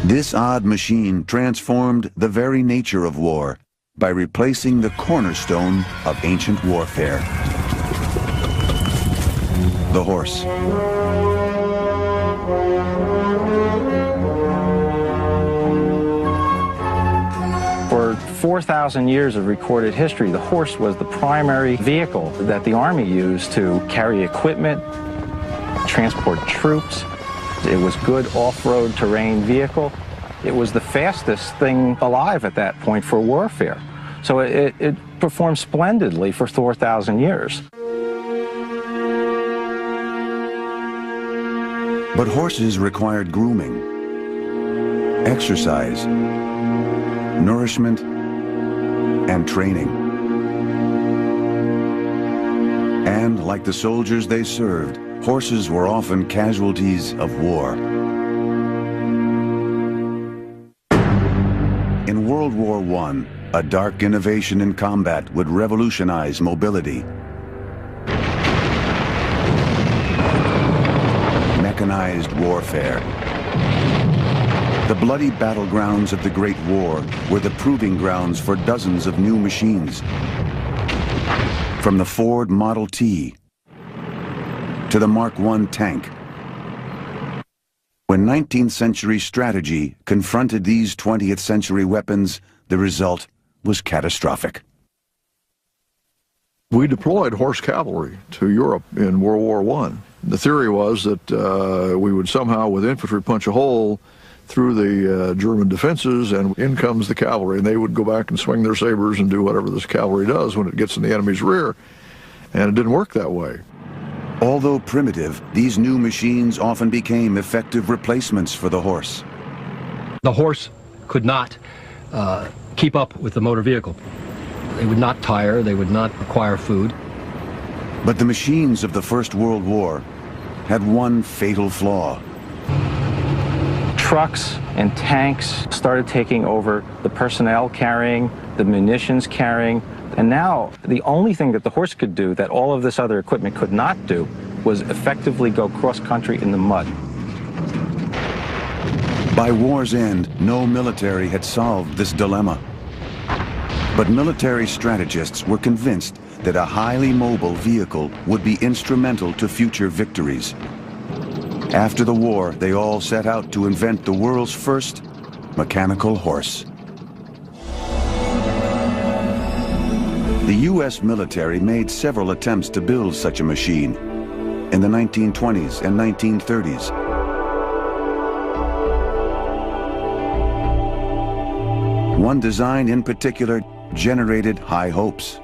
This odd machine transformed the very nature of war by replacing the cornerstone of ancient warfare, the horse. For 4,000 years of recorded history, the horse was the primary vehicle that the Army used to carry equipment, transport troops. It was good off-road terrain vehicle. It was the fastest thing alive at that point for warfare. So it performed splendidly for 4,000 years. But horses required grooming, exercise, nourishment, and training. And like the soldiers they served, horses were often casualties of war. In World War I, a dark innovation in combat would revolutionize mobility. Mechanized warfare. The bloody battlegrounds of the Great War were the proving grounds for dozens of new machines. From the Ford Model T to the Mark I tank. When 19th century strategy confronted these 20th century weapons, the result was catastrophic. We deployed horse cavalry to Europe in World War I. The theory was that we would somehow, with infantry, punch a hole through the German defenses, and in comes the cavalry, and they would go back and swing their sabers and do whatever this cavalry does when it gets in the enemy's rear. And it didn't work that way. Although primitive, these new machines often became effective replacements for the horse. The horse could not keep up with the motor vehicle. They would not tire, they would not require food. But the machines of the First World War had one fatal flaw. Trucks and tanks started taking over the personnel carrying, the munitions carrying, and now the only thing that the horse could do that all of this other equipment could not do was effectively go cross-country in the mud. By war's end, no military had solved this dilemma. But military strategists were convinced that a highly mobile vehicle would be instrumental to future victories. After the war, they all set out to invent the world's first mechanical horse. The U.S. military made several attempts to build such a machine in the 1920s and 1930s. One design in particular generated high hopes.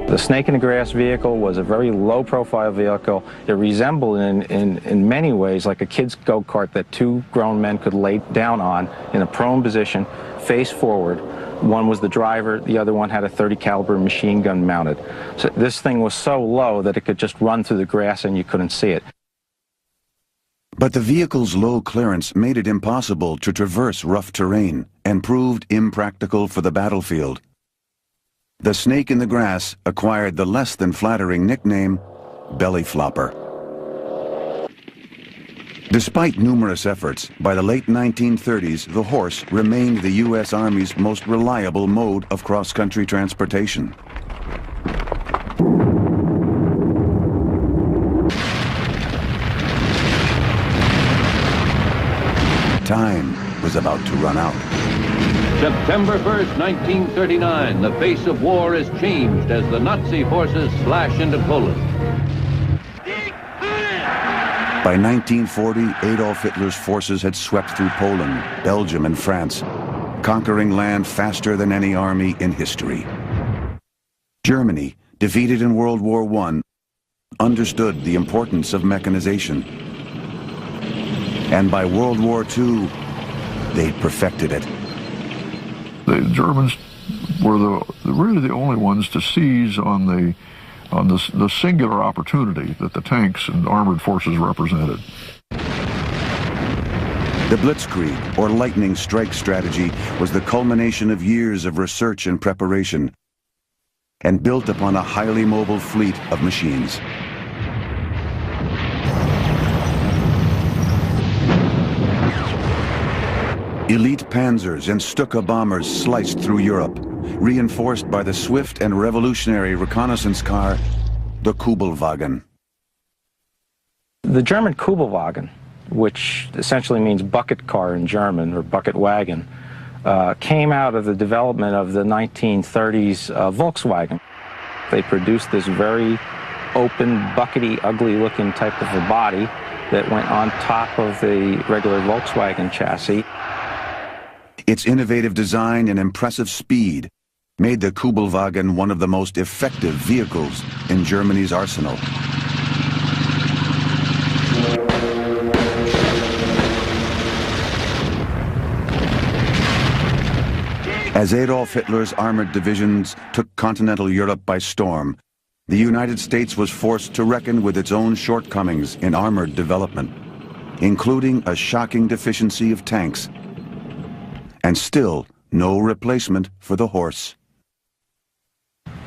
The Snake in the Grass vehicle was a very low-profile vehicle. It resembled in many ways like a kid's go-kart that two grown men could lay down on in a prone position, face forward. One was the driver, the other one had a .30 caliber machine gun mounted. So this thing was so low that it could just run through the grass and you couldn't see it. But the vehicle's low clearance made it impossible to traverse rough terrain and proved impractical for the battlefield. The Snake in the Grass acquired the less than flattering nickname Belly Flopper. Despite numerous efforts, by the late 1930s, the horse remained the U.S. Army's most reliable mode of cross-country transportation. Time was about to run out. September 1st, 1939, the face of war is changed as the Nazi forces slash into Poland. By 1940, Adolf Hitler's forces had swept through Poland, Belgium, and France, conquering land faster than any army in history. Germany, defeated in World War I, understood the importance of mechanization. And by World War II, they'd perfected it. The Germans were really the only ones to seize on the singular opportunity that the tanks and armored forces represented. The Blitzkrieg, or lightning strike strategy, was the culmination of years of research and preparation, and built upon a highly mobile fleet of machines. Elite panzers and Stuka bombers sliced through Europe, reinforced by the swift and revolutionary reconnaissance car, the Kubelwagen. The German Kubelwagen, which essentially means bucket car in German, or bucket wagon, came out of the development of the 1930s Volkswagen. They produced this very open, buckety, ugly-looking type of a body that went on top of the regular Volkswagen chassis. Its innovative design and impressive speed made the Kubelwagen one of the most effective vehicles in Germany's arsenal. As Adolf Hitler's armored divisions took continental Europe by storm, the United States was forced to reckon with its own shortcomings in armored development, including a shocking deficiency of tanks, and still no replacement for the horse.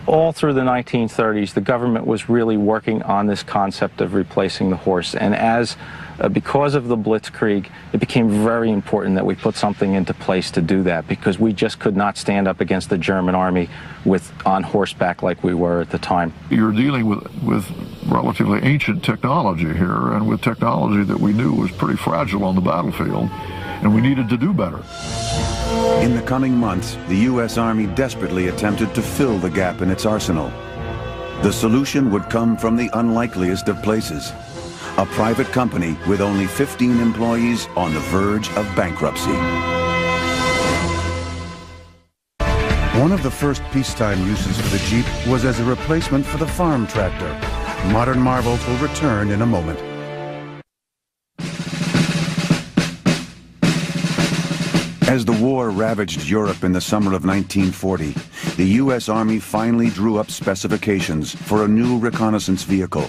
All through the 1930s, the government was really working on this concept of replacing the horse, and because of the Blitzkrieg, it became very important that we put something into place to do that, because we just could not stand up against the German army on horseback like we were at the time. You're dealing with relatively ancient technology here, and with technology that we knew was pretty fragile on the battlefield, and we needed to do better. In the coming months, the U.S. Army desperately attempted to fill the gap in its arsenal. The solution would come from the unlikeliest of places: a private company with only 15 employees on the verge of bankruptcy. One of the first peacetime uses for the Jeep was as a replacement for the farm tractor. Modern marvels will return in a moment. As the war ravaged Europe in the summer of 1940, the U.S. Army finally drew up specifications for a new reconnaissance vehicle,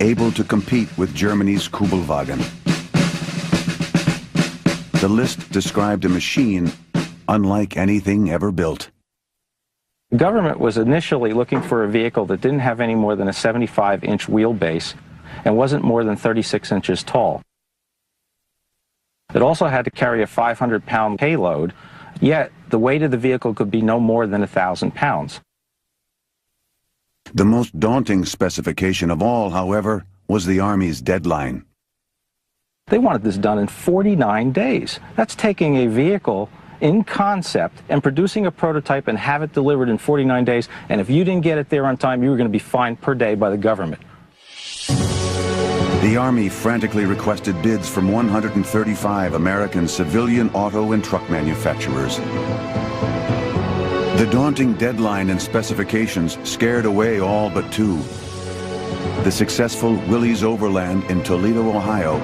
able to compete with Germany's Kubelwagen. The list described a machine unlike anything ever built. The government was initially looking for a vehicle that didn't have any more than a 75-inch wheelbase and wasn't more than 36 inches tall. It also had to carry a 500-pound payload, yet the weight of the vehicle could be no more than 1,000 pounds. The most daunting specification of all, however, was the Army's deadline. They wanted this done in 49 days. That's taking a vehicle in concept and producing a prototype and have it delivered in 49 days, and if you didn't get it there on time, you were going to be fined per day by the government. The Army frantically requested bids from 135 American civilian auto and truck manufacturers. The daunting deadline and specifications scared away all but two: the successful Willys Overland in Toledo, Ohio,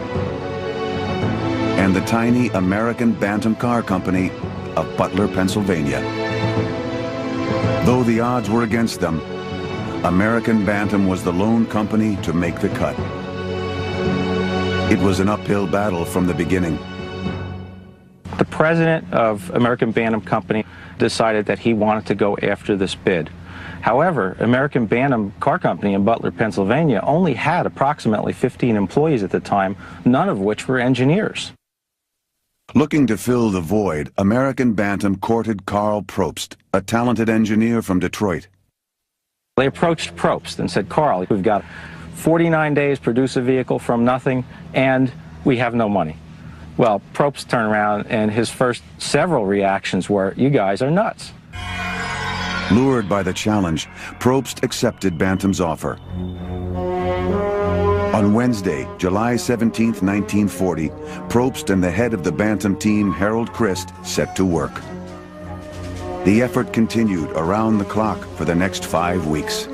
and the tiny American Bantam Car Company of Butler, Pennsylvania. Though the odds were against them, American Bantam was the lone company to make the cut. It was an uphill battle from the beginning. The president of American Bantam Company decided that he wanted to go after this bid. However, American Bantam Car Company in Butler, Pennsylvania only had approximately 15 employees at the time, none of which were engineers. Looking to fill the void, American Bantam courted Karl Probst, a talented engineer from Detroit. They approached Probst and said, "Karl, we've got 49 days, produce a vehicle from nothing, and we have no money." Well, Probst turned around, and his first several reactions were, "You guys are nuts." Lured by the challenge, Probst accepted Bantam's offer. On Wednesday, July 17, 1940, Probst and the head of the Bantam team, Harold Christ, set to work. The effort continued around the clock for the next 5 weeks.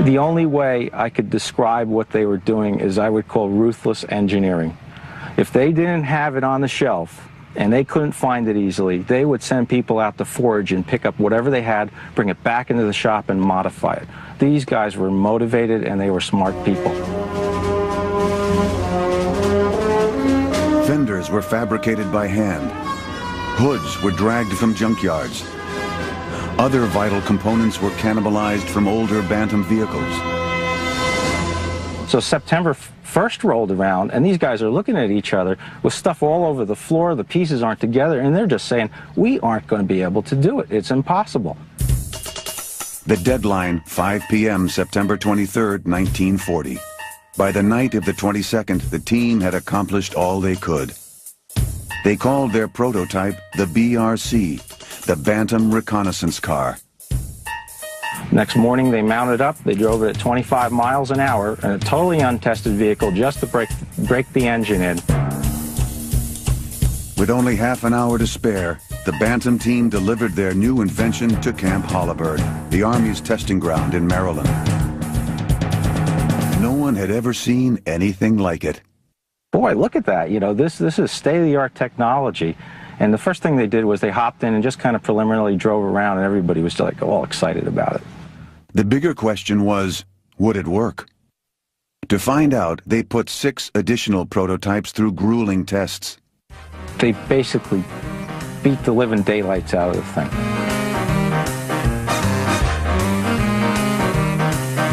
The only way I could describe what they were doing is I would call ruthless engineering. If they didn't have it on the shelf and they couldn't find it easily, they would send people out to forge and pick up whatever they had, bring it back into the shop and modify it. These guys were motivated and they were smart people. Fenders were fabricated by hand. Hoods were dragged from junkyards. Other vital components were cannibalized from older Bantam vehicles. So September 1st rolled around, and these guys are looking at each other with stuff all over the floor. The pieces aren't together, and they're just saying, we aren't going to be able to do it. It's impossible. The deadline, 5 p.m., September 23rd, 1940. By the night of the 22nd, the team had accomplished all they could. They called their prototype the BRC, the Bantam Reconnaissance Car. Next morning, they mounted up. They drove it at 25 miles an hour in a totally untested vehicle just to break the engine in. With only half an hour to spare, the Bantam team delivered their new invention to Camp Holabird, the Army's testing ground in Maryland. No one had ever seen anything like it. Boy, look at that. You know, this is state-of-the-art technology. And the first thing they did was they hopped in and just kind of preliminarily drove around, and everybody was like all excited about it. The bigger question was, would it work? To find out, they put 6 additional prototypes through grueling tests. They basically beat the living daylights out of the thing.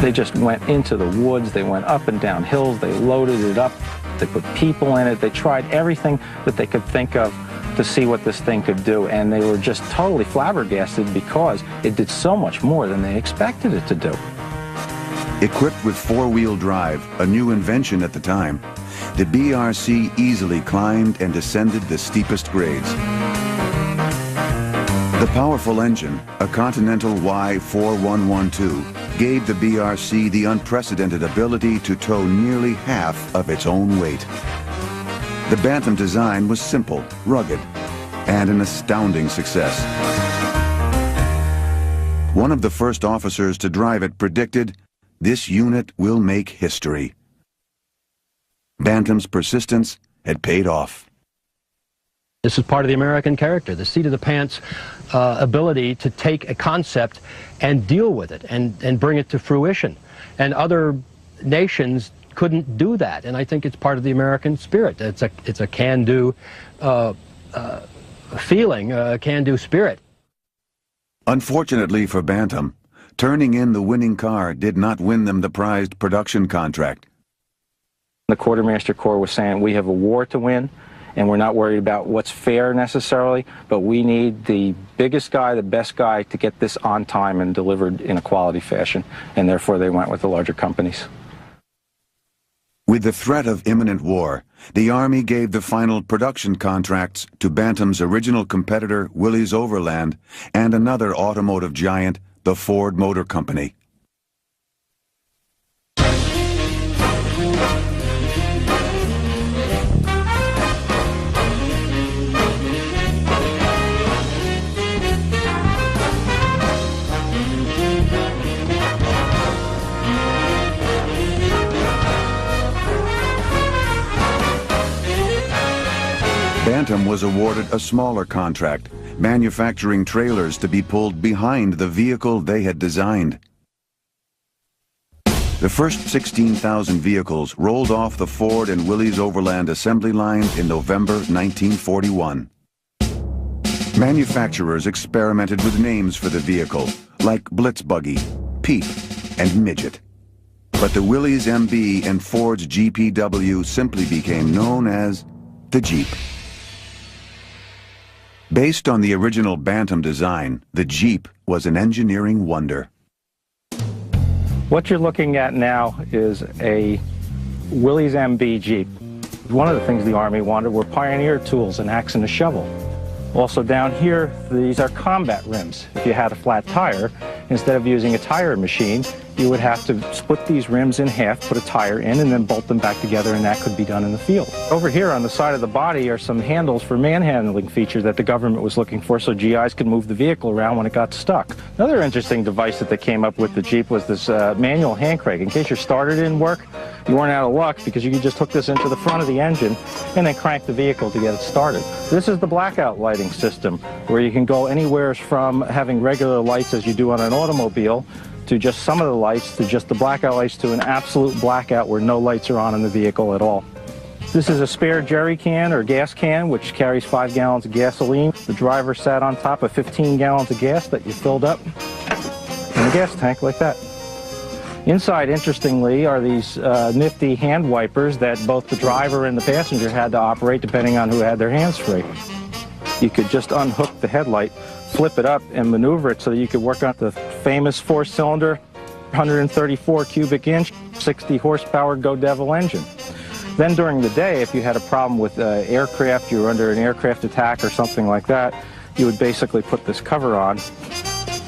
They just went into the woods, they went up and down hills, they loaded it up, they put people in it, they tried everything that they could think of to see what this thing could do, and they were just totally flabbergasted because it did so much more than they expected it to do. Equipped with 4-wheel drive, a new invention at the time, the BRC easily climbed and descended the steepest grades. The powerful engine, a Continental Y4112, gave the BRC the unprecedented ability to tow nearly half of its own weight. The Bantam design was simple, rugged, and an astounding success. One of the first officers to drive it predicted, "This unit will make history." Bantam's persistence had paid off. This is part of the American character, the seat-of-the-pants ability to take a concept and deal with it and bring it to fruition. And other nations couldn't do that, and I think it's part of the American spirit. It's a can-do feeling, a can-do spirit. Unfortunately for Bantam, turning in the winning car did not win them the prized production contract. The Quartermaster Corps was saying, we have a war to win, and we're not worried about what's fair necessarily, but we need the biggest guy, the best guy to get this on time and delivered in a quality fashion, and therefore they went with the larger companies. With the threat of imminent war, the Army gave the final production contracts to Bantam's original competitor, Willys Overland, and another automotive giant, the Ford Motor Company. Bantam was awarded a smaller contract, manufacturing trailers to be pulled behind the vehicle they had designed. The first 16,000 vehicles rolled off the Ford and Willys Overland assembly lines in November 1941. Manufacturers experimented with names for the vehicle, like Blitz Buggy, Peep, and Midget. But the Willys MB and Ford's GPW simply became known as the Jeep. Based on the original Bantam design, the Jeep was an engineering wonder. What you're looking at now is a Willys MB Jeep. One of the things the Army wanted were pioneer tools, an axe and a shovel. Also down here, these are combat rims. If you had a flat tire, instead of using a tire machine, you would have to split these rims in half, put a tire in, and then bolt them back together, and that could be done in the field. Over here on the side of the body are some handles for manhandling features that the government was looking for so GIs could move the vehicle around when it got stuck. Another interesting device that they came up with the Jeep was this manual hand crank. In case your starter didn't work, you weren't out of luck because you could just hook this into the front of the engine and then crank the vehicle to get it started. This is the blackout lighting system, where you can go anywhere from having regular lights as you do on an automobile to just some of the lights, to just the blackout lights, to an absolute blackout where no lights are on in the vehicle at all. This is a spare jerry can or gas can which carries 5 gallons of gasoline. The driver sat on top of 15 gallons of gas that you filled up in the gas tank like that. Inside, interestingly, are these nifty hand wipers that both the driver and the passenger had to operate depending on who had their hands free. You could just unhook the headlight, flip it up, and maneuver it so that you could work on the famous four-cylinder, 134 cubic inch, 60 horsepower Go Devil engine. Then during the day, if you had a problem with aircraft, you were under an aircraft attack or something like that, you would basically put this cover on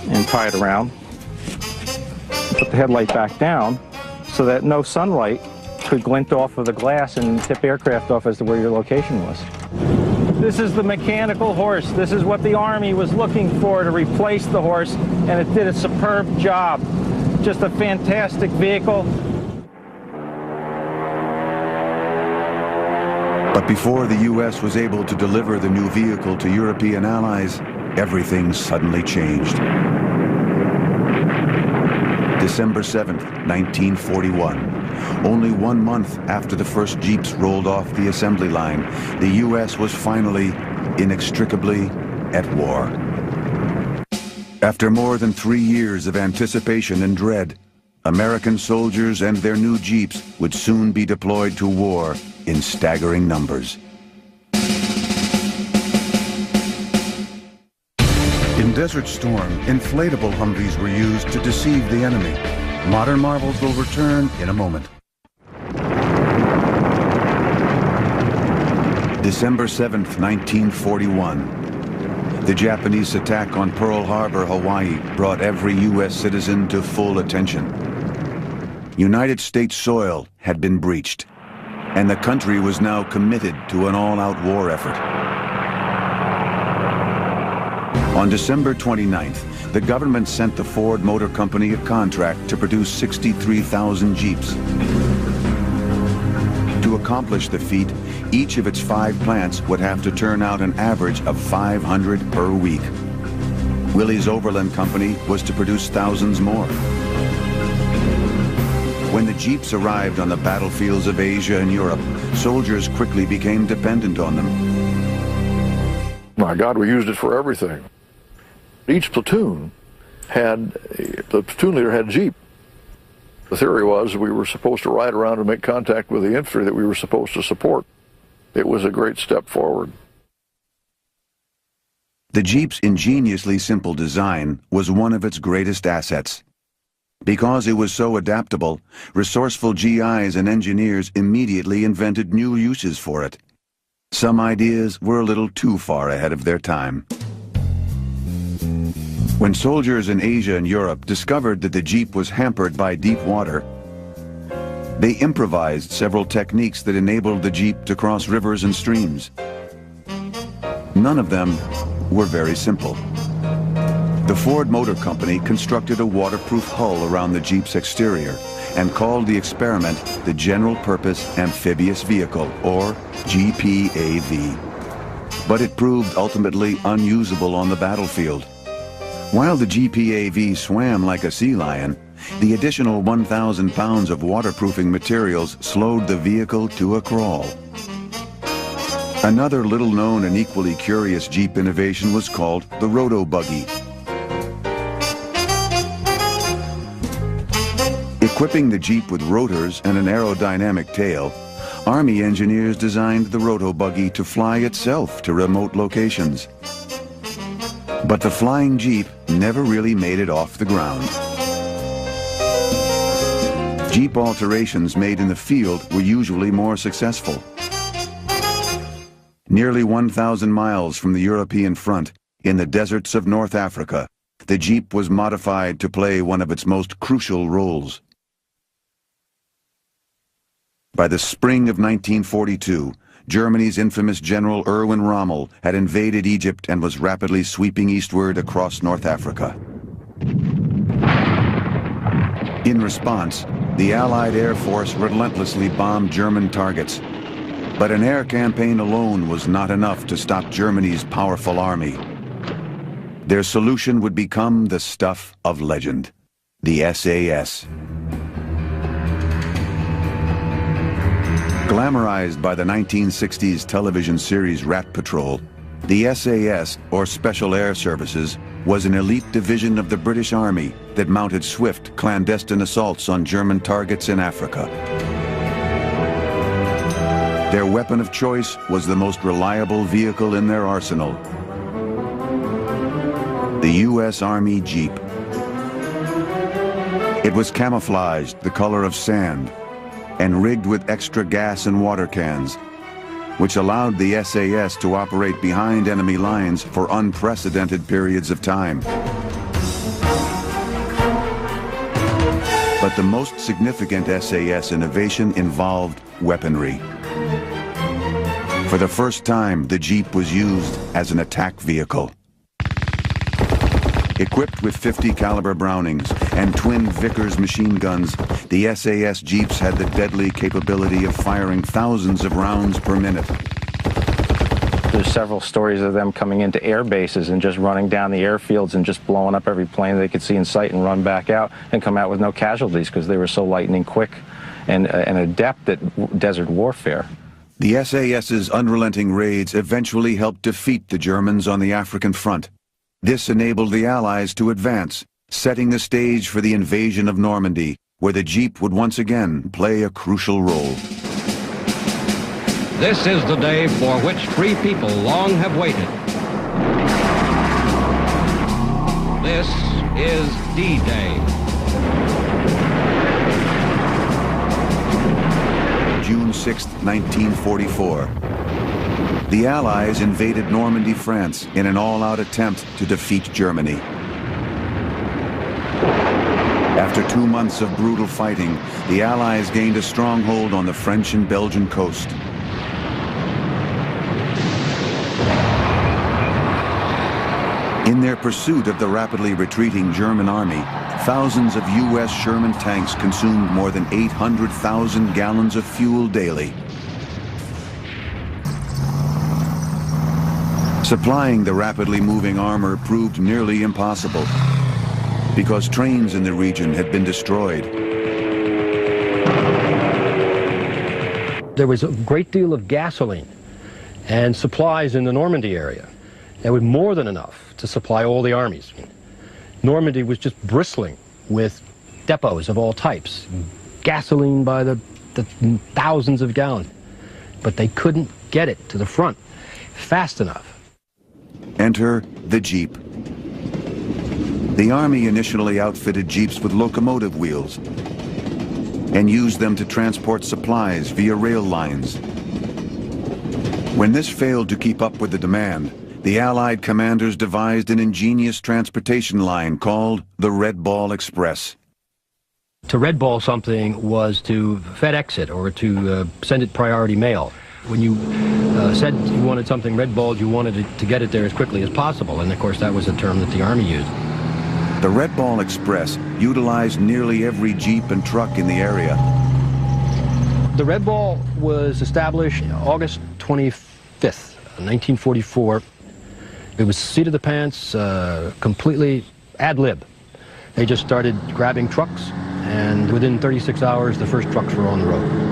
and tie it around. Put the headlight back down so that no sunlight could glint off of the glass and tip aircraft off as to where your location was. This is the mechanical horse. This is what the Army was looking for to replace the horse, and it did a superb job. Just a fantastic vehicle. But before the U.S. was able to deliver the new vehicle to European allies, everything suddenly changed. December 7th, 1941. Only 1 month after the first Jeeps rolled off the assembly line, the U.S. was finally, inextricably, at war. After more than 3 years of anticipation and dread, American soldiers and their new Jeeps would soon be deployed to war in staggering numbers. In Desert Storm, inflatable Humvees were used to deceive the enemy. Modern marvels will return in a moment. December 7th, 1941. The Japanese attack on Pearl Harbor, Hawaii, brought every U.S. citizen to full attention. United States soil had been breached, and the country was now committed to an all-out war effort. On December 29th, the government sent the Ford Motor Company a contract to produce 63,000 Jeeps. To accomplish the feat, each of its 5 plants would have to turn out an average of 500 per week. Willys Overland Company was to produce thousands more. When the Jeeps arrived on the battlefields of Asia and Europe, soldiers quickly became dependent on them. My God, we used it for everything. Each platoon had, the platoon leader had a Jeep. The theory was we were supposed to ride around and make contact with the infantry that we were supposed to support. It was a great step forward. The Jeep's ingeniously simple design was one of its greatest assets. Because it was so adaptable, resourceful GIs and engineers immediately invented new uses for it. Some ideas were a little too far ahead of their time. When soldiers in Asia and Europe discovered that the Jeep was hampered by deep water, they improvised several techniques that enabled the Jeep to cross rivers and streams. None of them were very simple. The Ford Motor Company constructed a waterproof hull around the Jeep's exterior and called the experiment the General Purpose Amphibious Vehicle, or GPAV. But it proved ultimately unusable on the battlefield. While the GPAV swam like a sea lion, the additional 1,000 pounds of waterproofing materials slowed the vehicle to a crawl. Another little-known and equally curious Jeep innovation was called the Roto-Buggy. Equipping the Jeep with rotors and an aerodynamic tail, Army engineers designed the Roto-Buggy to fly itself to remote locations. But the flying Jeep never really made it off the ground. Jeep alterations made in the field were usually more successful. Nearly 1,000 miles from the European front, in the deserts of North Africa, the Jeep was modified to play one of its most crucial roles. By the spring of 1942, Germany's infamous General Erwin Rommel had invaded Egypt and was rapidly sweeping eastward across North Africa. In response, the Allied Air Force relentlessly bombed German targets. But an air campaign alone was not enough to stop Germany's powerful army. Their solution would become the stuff of legend, the SAS. Glamorized by the 1960s television series Rat Patrol, The SAS, or Special Air Services, was an elite division of the British Army that mounted swift, clandestine assaults on German targets in Africa. Their weapon of choice was the most reliable vehicle in their arsenal, the U.S. Army Jeep. It was camouflaged the color of sand and rigged with extra gas and water cans, which allowed the SAS to operate behind enemy lines for unprecedented periods of time. But the most significant SAS innovation involved weaponry. For the first time, the Jeep was used as an attack vehicle. Equipped with .50 caliber Brownings and twin Vickers machine guns, the SAS Jeeps had the deadly capability of firing thousands of rounds per minute. There's several stories of them coming into air bases and just running down the airfields and just blowing up every plane they could see in sight and run back out and come out with no casualties because they were so lightning quick and adept at desert warfare. The SAS's unrelenting raids eventually helped defeat the Germans on the African front. This enabled the Allies to advance, setting the stage for the invasion of Normandy, where the Jeep would once again play a crucial role. This is the day for which free people long have waited. This is D-Day. June 6, 1944. The Allies invaded Normandy, France, in an all-out attempt to defeat Germany. After 2 months of brutal fighting, the Allies gained a stronghold on the French and Belgian coast. In their pursuit of the rapidly retreating German army, thousands of U.S. Sherman tanks consumed more than 800,000 gallons of fuel daily. Supplying the rapidly moving armor proved nearly impossible because trains in the region had been destroyed. There was a great deal of gasoline and supplies in the Normandy area. There was more than enough to supply all the armies. Normandy was just bristling with depots of all types, gasoline by the thousands of gallons, but they couldn't get it to the front fast enough. Enter the Jeep. The Army initially outfitted Jeeps with locomotive wheels and used them to transport supplies via rail lines. When this failed to keep up with the demand, the Allied commanders devised an ingenious transportation line called the Red Ball Express. To red ball something was to FedEx it or to send it priority mail. When you said you wanted something red balled, you wanted to get it there as quickly as possible, and of course that was a term that the Army used. The Red Ball Express utilized nearly every Jeep and truck in the area. The Red Ball was established August 25th, 1944. It was seat of the pants, completely ad lib. They just started grabbing trucks, and within 36 hours, the first trucks were on the road.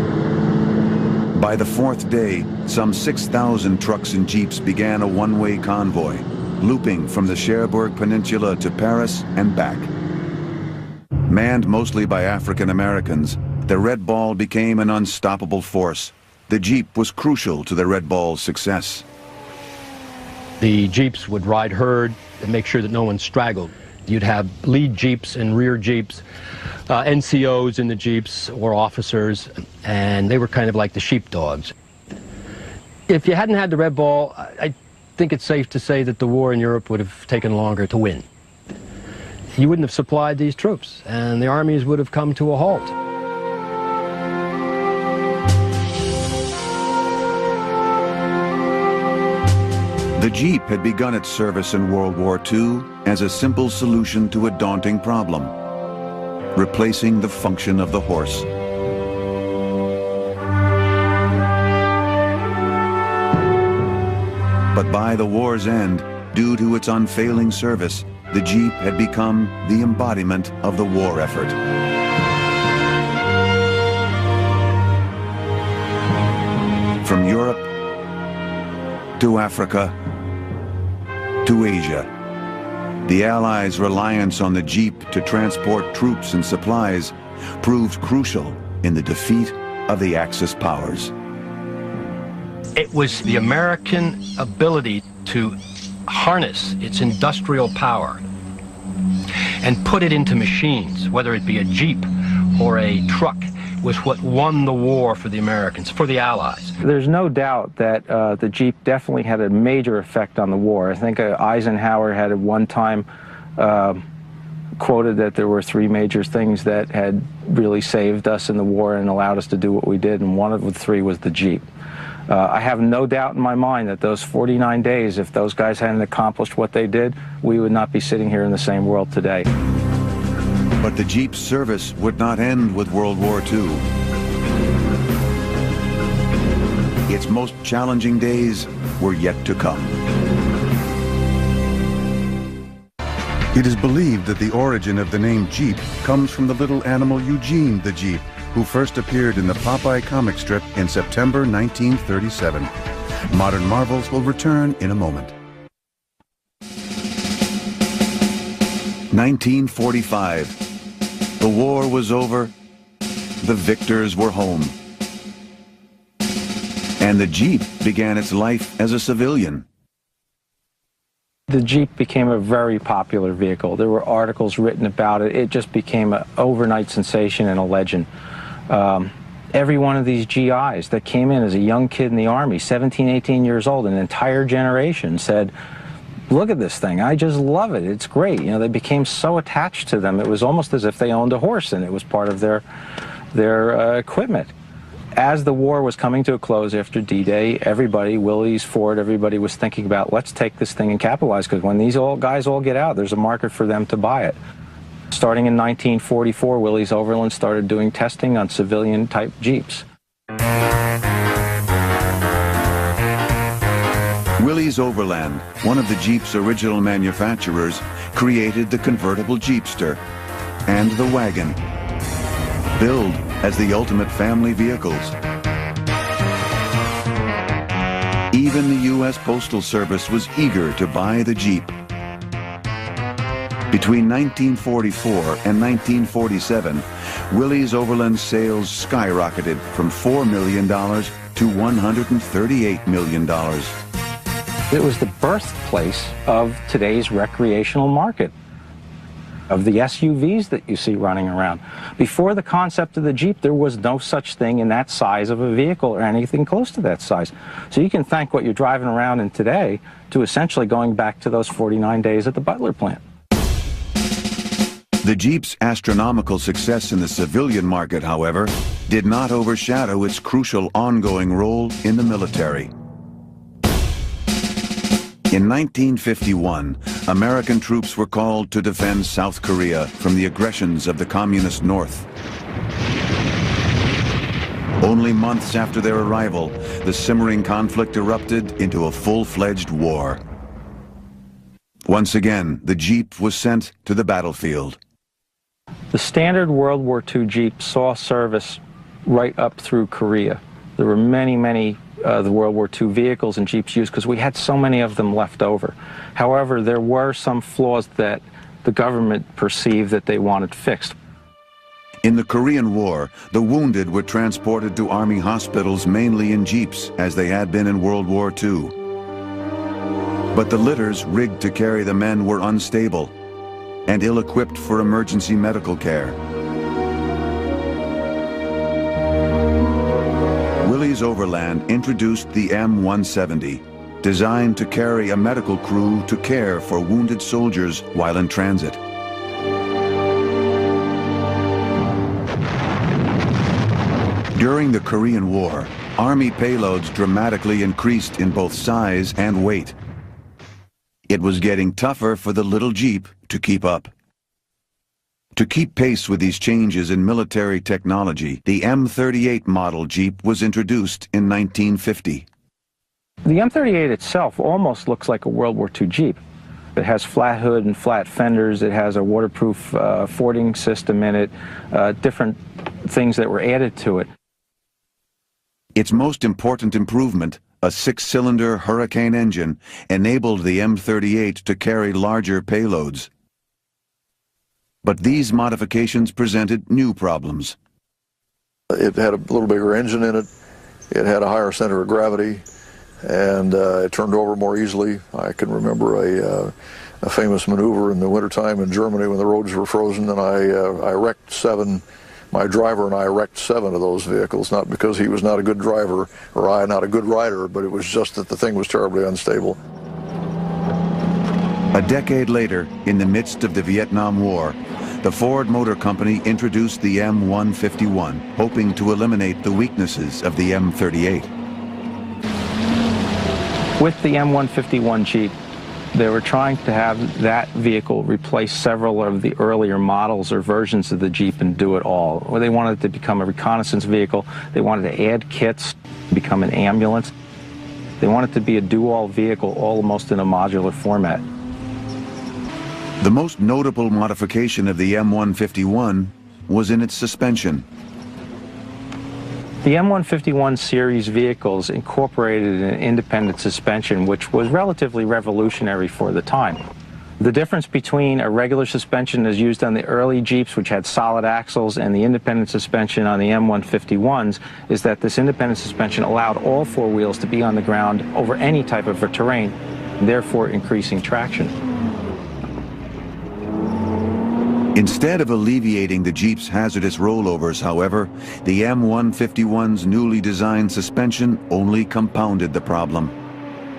By the fourth day, some 6,000 trucks and Jeeps began a one-way convoy, looping from the Cherbourg Peninsula to Paris and back. Manned mostly by African Americans, the Red Ball became an unstoppable force. The Jeep was crucial to the Red Ball's success. The Jeeps would ride herd and make sure that no one straggled. You'd have lead Jeeps and rear Jeeps, NCOs in the Jeeps or officers, and they were kind of like the sheepdogs. If you hadn't had the Red Ball, I think it's safe to say that the war in Europe would have taken longer to win. You wouldn't have supplied these troops, and the armies would have come to a halt. The Jeep had begun its service in World War II as a simple solution to a daunting problem, replacing the function of the horse. But by the war's end, due to its unfailing service, the Jeep had become the embodiment of the war effort. From Europe to Africa to Asia. The Allies' reliance on the Jeep to transport troops and supplies proved crucial in the defeat of the Axis powers. It was the American ability to harness its industrial power and put it into machines, whether it be a Jeep or a truck, was what won the war for the Americans, for the Allies. There's no doubt that the Jeep definitely had a major effect on the war. I think Eisenhower had at one time quoted that there were three major things that had really saved us in the war and allowed us to do what we did, and one of the three was the Jeep. I have no doubt in my mind that those 49 days, if those guys hadn't accomplished what they did, we would not be sitting here in the same world today. But the Jeep's service would not end with World War II. Its most challenging days were yet to come. It is believed that the origin of the name Jeep comes from the little animal Eugene the Jeep, who first appeared in the Popeye comic strip in September 1937. Modern Marvels will return in a moment. 1945. The war was over. The victors were home. And the Jeep began its life as a civilian. The Jeep became a very popular vehicle. There were articles written about it. It just became an overnight sensation and a legend. Every one of these GIs that came in as a young kid in the Army, 17, 18 years old, an entire generation said, look at this thing, I just love it, it's great. You know, they became so attached to them, it was almost as if they owned a horse and it was part of their equipment. As the war was coming to a close after D-Day, everybody, Willys, Ford, everybody was thinking about, let's take this thing and capitalize, because when these guys all get out, there's a market for them to buy it. Starting in 1944, Willys Overland started doing testing on civilian-type Jeeps. Willys Overland, one of the Jeep's original manufacturers, created the convertible Jeepster and the wagon, billed as the ultimate family vehicles. Even the U.S. Postal Service was eager to buy the Jeep. Between 1944 and 1947, Willys Overland sales skyrocketed from $4 million to $138 million. It was the birthplace of today's recreational market, of the SUVs that you see running around. Before the concept of the Jeep, there was no such thing in that size of a vehicle or anything close to that size. So you can thank what you're driving around in today to essentially going back to those 49 days at the Butler plant. The Jeep's astronomical success in the civilian market, however, did not overshadow its crucial ongoing role in the military. In 1951, American troops were called to defend South Korea from the aggressions of the Communist North. Only months after their arrival, the simmering conflict erupted into a full-fledged war. Once again, the Jeep was sent to the battlefield. The standard World War II Jeep saw service right up through Korea. There were many the World War II vehicles and Jeeps used because we had so many of them left over. However, there were some flaws that the government perceived that they wanted fixed. In the Korean War, the wounded were transported to Army hospitals mainly in Jeeps, as they had been in World War II. But the litters rigged to carry the men were unstable and ill-equipped for emergency medical care. Willys Overland introduced the M170, designed to carry a medical crew to care for wounded soldiers while in transit. During the Korean War, Army payloads dramatically increased in both size and weight. It was getting tougher for the little Jeep to keep up. To keep pace with these changes in military technology, the M38 model Jeep was introduced in 1950. The M38 itself almost looks like a World War II Jeep. It has flat hood and flat fenders. It has a waterproof fording system in it, different things that were added to it. Its most important improvement A 6-cylinder Hurricane engine enabled the M38 to carry larger payloads. But these modifications presented new problems. It had a little bigger engine in it, it had a higher center of gravity, and it turned over more easily. I can remember a famous maneuver in the wintertime in Germany when the roads were frozen, and I wrecked 7. My driver and I wrecked 7 of those vehicles, not because he was not a good driver or I not a good rider, but it was just that the thing was terribly unstable. A decade later, in the midst of the Vietnam War, the Ford Motor Company introduced the M151, hoping to eliminate the weaknesses of the M38. With the M151 Jeep, they were trying to have that vehicle replace several of the earlier models or versions of the Jeep and do it all. Or they wanted it to become a reconnaissance vehicle. They wanted to add kits, become an ambulance. They wanted it to be a do-all vehicle, almost in a modular format. The most notable modification of the M151 was in its suspension. The M151 series vehicles incorporated an independent suspension, which was relatively revolutionary for the time. The difference between a regular suspension as used on the early Jeeps, which had solid axles, and the independent suspension on the M151s is that this independent suspension allowed all 4 wheels to be on the ground over any type of terrain, therefore increasing traction. Instead of alleviating the Jeep's hazardous rollovers, however, the M151's newly designed suspension only compounded the problem.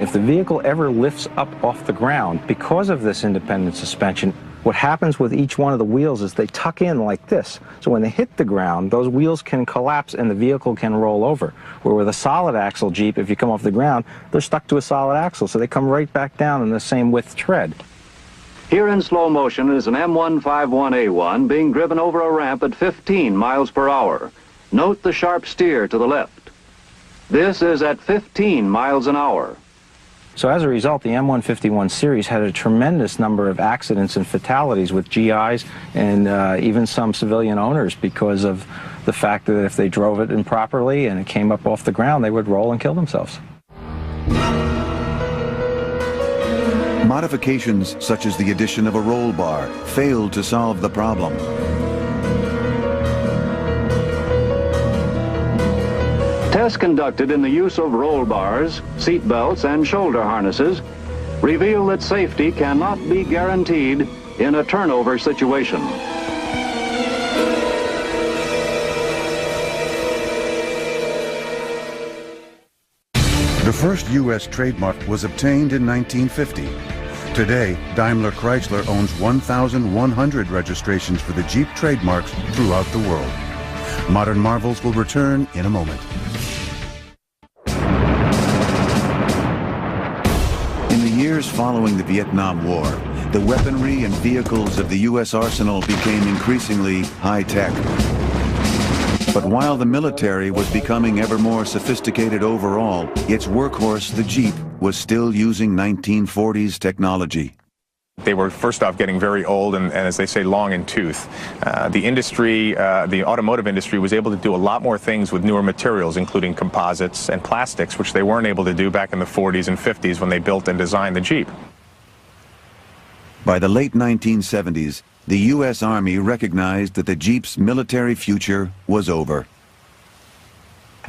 If the vehicle ever lifts up off the ground, because of this independent suspension, what happens with each one of the wheels is they tuck in like this. So when they hit the ground, those wheels can collapse and the vehicle can roll over. Where with a solid axle Jeep, if you come off the ground, they're stuck to a solid axle, so they come right back down in the same width tread. Here in slow motion is an M151A1 being driven over a ramp at 15 miles per hour. Note the sharp steer to the left. This is at 15 miles an hour. So as a result, the M151 series had a tremendous number of accidents and fatalities with GIs and even some civilian owners because of the fact that if they drove it improperly and it came up off the ground, they would roll and kill themselves. Modifications such as the addition of a roll bar failed to solve the problem. Tests conducted in the use of roll bars, seat belts, and shoulder harnesses reveal that safety cannot be guaranteed in a turnover situation. The first U.S. trademark was obtained in 1950. Today, Daimler Chrysler owns 1,100 registrations for the Jeep trademarks throughout the world. Modern Marvels will return in a moment. In the years following the Vietnam War, the weaponry and vehicles of the U.S. arsenal became increasingly high-tech. But while the military was becoming ever more sophisticated overall, its workhorse, the Jeep, was still using 1940s technology. They were, first off, getting very old and as they say, long in tooth. The industry, the automotive industry, was able to do a lot more things with newer materials, including composites and plastics, which they weren't able to do back in the 40s and 50s when they built and designed the Jeep. By the late 1970s, the U.S. Army recognized that the Jeep's military future was over.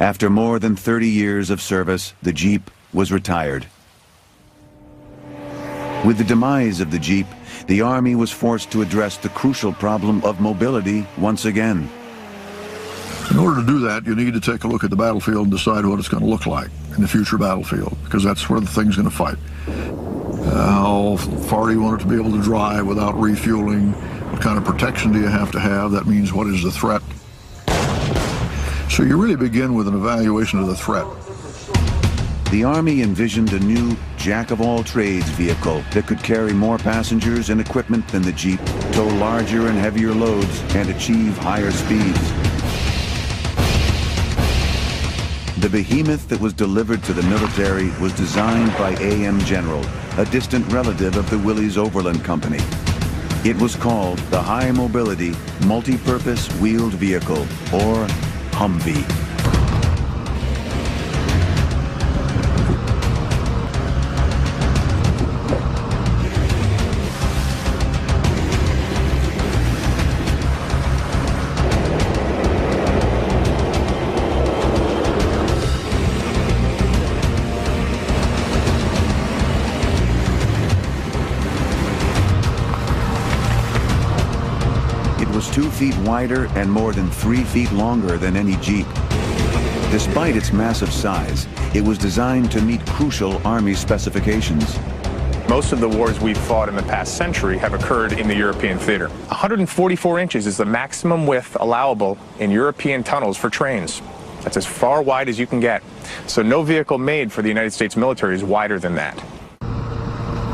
After more than 30 years of service, the Jeep was retired. With the demise of the Jeep, the Army was forced to address the crucial problem of mobility once again. In order to do that, you need to take a look at the battlefield and decide what it's going to look like in the future battlefield, because that's where the thing's going to fight. How far do you want it to be able to drive without refueling? What kind of protection do you have to have? That means what is the threat? So you really begin with an evaluation of the threat. The Army envisioned a new jack-of-all-trades vehicle that could carry more passengers and equipment than the Jeep, tow larger and heavier loads, and achieve higher speeds. The behemoth that was delivered to the military was designed by A.M. General, a distant relative of the Willys Overland Company. It was called the High Mobility Multi-Purpose Wheeled Vehicle, or Humvee. 2 feet wider and more than 3 feet longer than any Jeep. Despite its massive size, it was designed to meet crucial Army specifications. Most of the wars we've fought in the past century have occurred in the European theater. 144 inches is the maximum width allowable in European tunnels for trains. That's as far wide as you can get. So no vehicle made for the United States military is wider than that.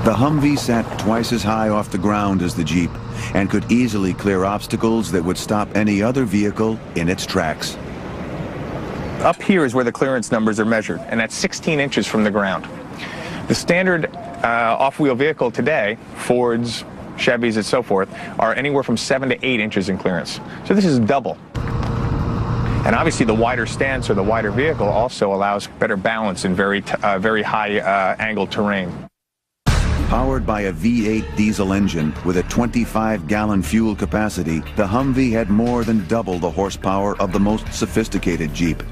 The Humvee sat twice as high off the ground as the Jeep and could easily clear obstacles that would stop any other vehicle in its tracks. Up here is where the clearance numbers are measured, and that's 16 inches from the ground. The standard off-wheel vehicle today, Fords, Chevys, and so forth, are anywhere from 7 to 8 inches in clearance. So this is double. And obviously the wider stance or the wider vehicle also allows better balance in very high angled terrain. Powered by a V8 diesel engine with a 25-gallon fuel capacity, the Humvee had more than double the horsepower of the most sophisticated Jeep.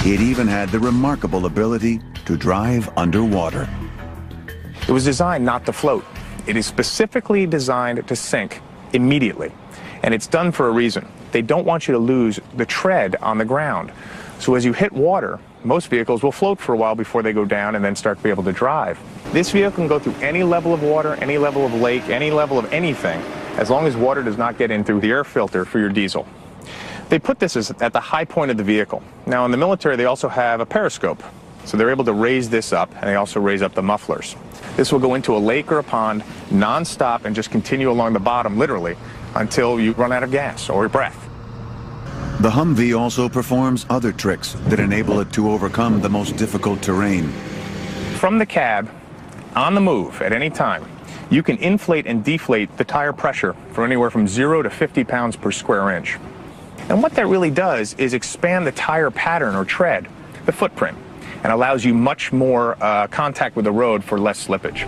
It even had the remarkable ability to drive underwater. It was designed not to float. It is specifically designed to sink immediately. And it's done for a reason. They don't want you to lose the tread on the ground. So as you hit water, most vehicles will float for a while before they go down and then start to be able to drive. This vehicle can go through any level of water, any level of lake, any level of anything, as long as water does not get in through the air filter for your diesel. They put this at the high point of the vehicle. Now in the military they also have a periscope. So they're able to raise this up, and they also raise up the mufflers. This will go into a lake or a pond non-stop and just continue along the bottom, literally, until you run out of gas or breath. The Humvee also performs other tricks that enable it to overcome the most difficult terrain. From the cab, on the move at any time, you can inflate and deflate the tire pressure for anywhere from 0 to 50 pounds per square inch. And what that really does is expand the tire pattern or tread, the footprint, and allows you much more contact with the road for less slippage.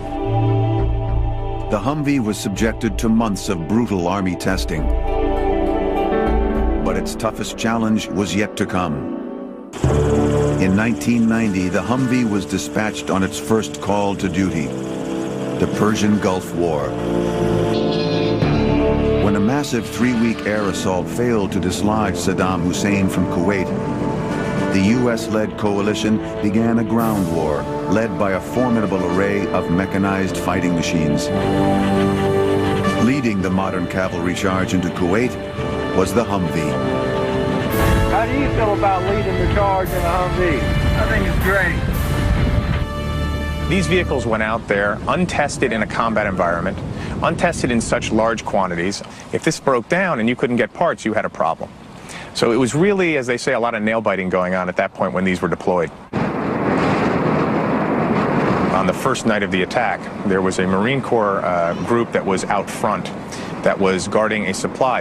The Humvee was subjected to months of brutal Army testing. But its toughest challenge was yet to come. In 1990, the Humvee was dispatched on its first call to duty, the Persian Gulf War. When a massive 3-week air assault failed to dislodge Saddam Hussein from Kuwait, the U.S.-led coalition began a ground war led by a formidable array of mechanized fighting machines. Leading the modern cavalry charge into Kuwait was the Humvee. How do you feel about leading the charge in a Humvee? I think it's great. These vehicles went out there untested in a combat environment, untested in such large quantities. If this broke down and you couldn't get parts, you had a problem. So it was really, as they say, a lot of nail-biting going on at that point when these were deployed. On the first night of the attack, there was a Marine Corps group that was out front that was guarding a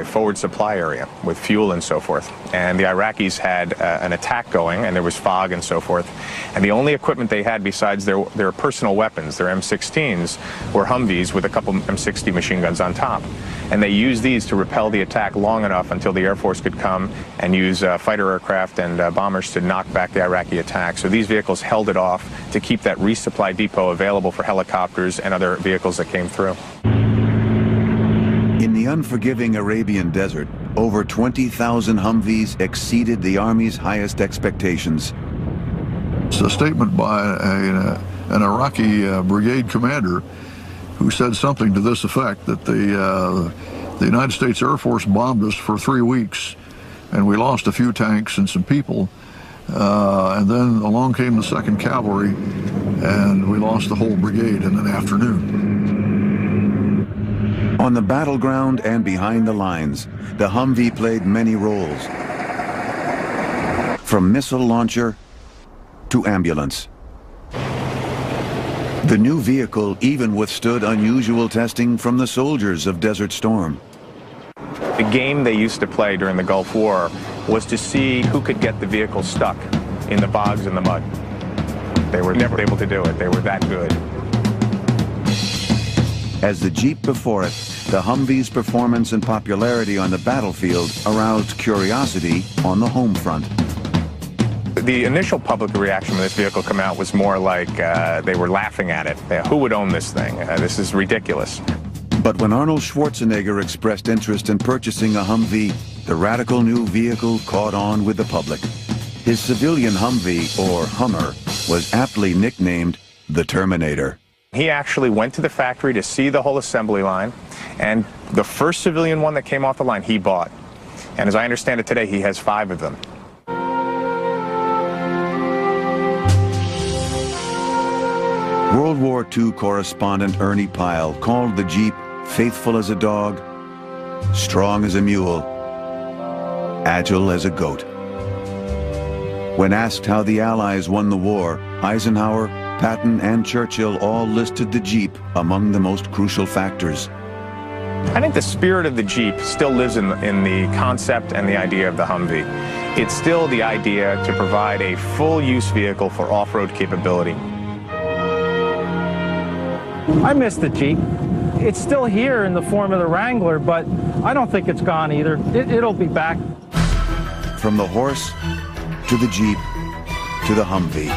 forward supply area with fuel and so forth. And the Iraqis had an attack going, and there was fog and so forth. And the only equipment they had besides their personal weapons, their M16s, were Humvees with a couple M60 machine guns on top. And they used these to repel the attack long enough until the Air Force could come and use fighter aircraft and bombers to knock back the Iraqi attack. So these vehicles held it off to keep that resupply depot available for helicopters and other vehicles that came through. In the unforgiving Arabian desert, over 20,000 Humvees exceeded the Army's highest expectations. It's a statement by an Iraqi brigade commander who said something to this effect, that the United States Air Force bombed us for 3 weeks, and we lost a few tanks and some people, and then along came the 2nd Cavalry, and we lost the whole brigade in an afternoon. On the battleground and behind the lines, the Humvee played many roles. From missile launcher to ambulance. The new vehicle even withstood unusual testing from the soldiers of Desert Storm. The game they used to play during the Gulf War was to see who could get the vehicle stuck in the bogs and the mud. They were never able to do it. They were that good. As the Jeep before it, the Humvee's performance and popularity on the battlefield aroused curiosity on the home front. The initial public reaction when this vehicle came out was more like they were laughing at it. Who would own this thing? This is ridiculous. But when Arnold Schwarzenegger expressed interest in purchasing a Humvee, the radical new vehicle caught on with the public. His civilian Humvee, or Hummer, was aptly nicknamed the Terminator. He actually went to the factory to see the whole assembly line, and the first civilian one that came off the line he bought. And as I understand it today, he has 5 of them. World War II correspondent Ernie Pyle called the Jeep faithful as a dog, strong as a mule, agile as a goat. When asked how the Allies won the war, Eisenhower, Patton, and Churchill all listed the Jeep among the most crucial factors. I think the spirit of the Jeep still lives in the concept and the idea of the Humvee. It's still the idea to provide a full-use vehicle for off-road capability. I miss the Jeep. It's still here in the form of the Wrangler, but I don't think it's gone either. It'll be back. From the horse to the Jeep to the Humvee,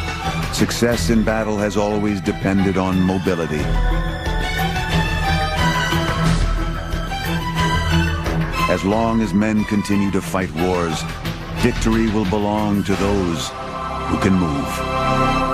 success in battle has always depended on mobility. As long as men continue to fight wars, victory will belong to those who can move.